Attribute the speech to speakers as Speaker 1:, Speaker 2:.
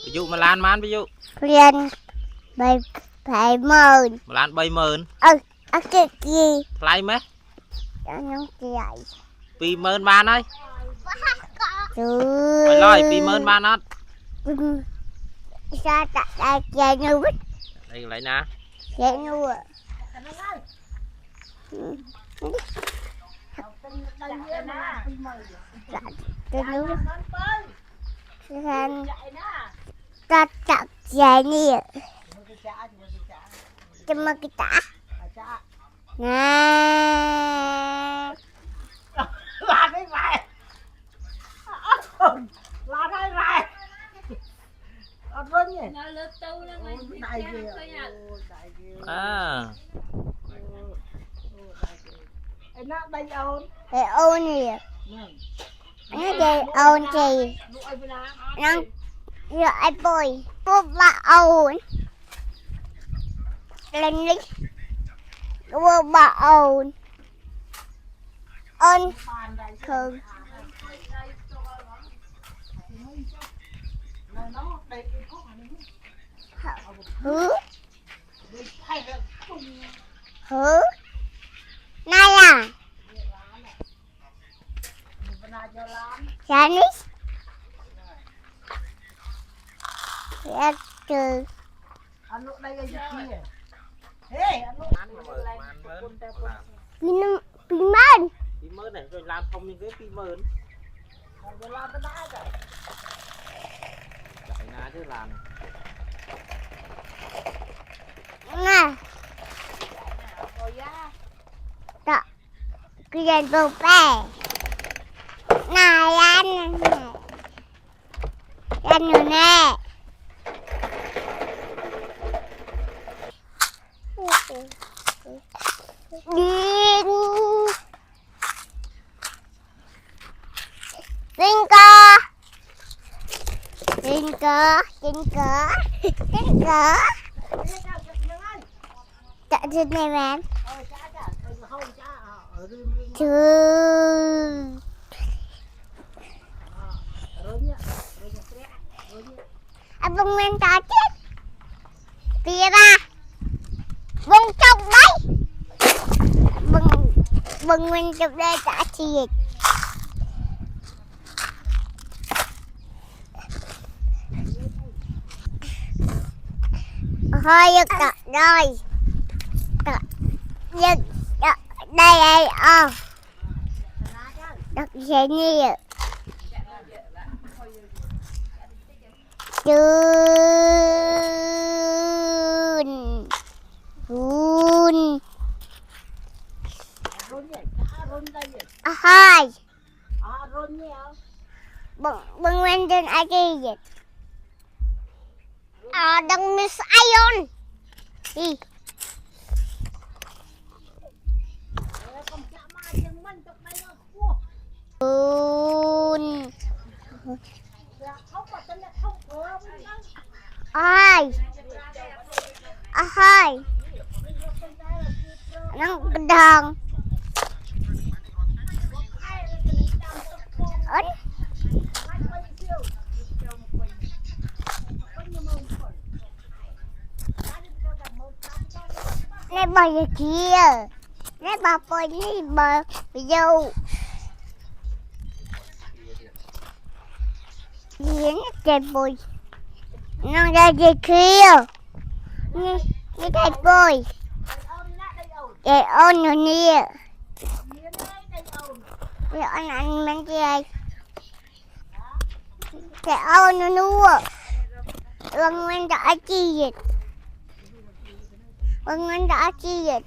Speaker 1: ví dụ mà lan man ví dụ
Speaker 2: liền bảy bảy mờn
Speaker 1: mà lan 30,000
Speaker 2: cái gì
Speaker 1: lại mấy
Speaker 2: cho nó chạy
Speaker 1: 20,000 ban ấy
Speaker 2: chứ
Speaker 1: phải lời 20,000 ban hết
Speaker 2: sao tại đây chạy như vít
Speaker 1: đây lấy nè
Speaker 2: chạy như vậy cái núi thành ta chặt chạy đi cho mà cái tả nè
Speaker 3: là cái này là đây này ở bên nhỉ
Speaker 4: nó lớp tu là mày
Speaker 3: đại gì
Speaker 1: à
Speaker 3: nó đây ôn
Speaker 2: để ôn gì nó để ôn gì nó giờ ai bồi bố bà ôn lên đi bố bà ôn ôn thường hứ hứ này à Janice dạ trừ
Speaker 3: anh lúc đây cái gì ê anh lúc
Speaker 2: pin man
Speaker 1: 20,000 này rồi làm không như cái 20,000
Speaker 3: rồi làm cái đá rồi
Speaker 1: chạy na chứ làm
Speaker 2: nè đó cái gì đồ bè này anh rồi nè đi Tình cờ Tình cờ Tình cờ Tình cờ Chạy trên này bạn chứ anh bông nguyên ta chết tìa ra bông trong đấy bông nguyên trong đây đã thiệt thôi giật rồi giật đây đây đặt xe nhiều chun chun hai bưng nguyên trên ai kia vậy đừng miss ion đi ai ai nó đòn ấn này bà giờ kia này bà bơi này bà dâu gì nó trời bồi nó ra gì kia như thầy bồi để ôn rồi nè để ôn anh bên kia để ôn nó nuôi Vân Nguyên đã chi dịch Vân Nguyên đã chi dịch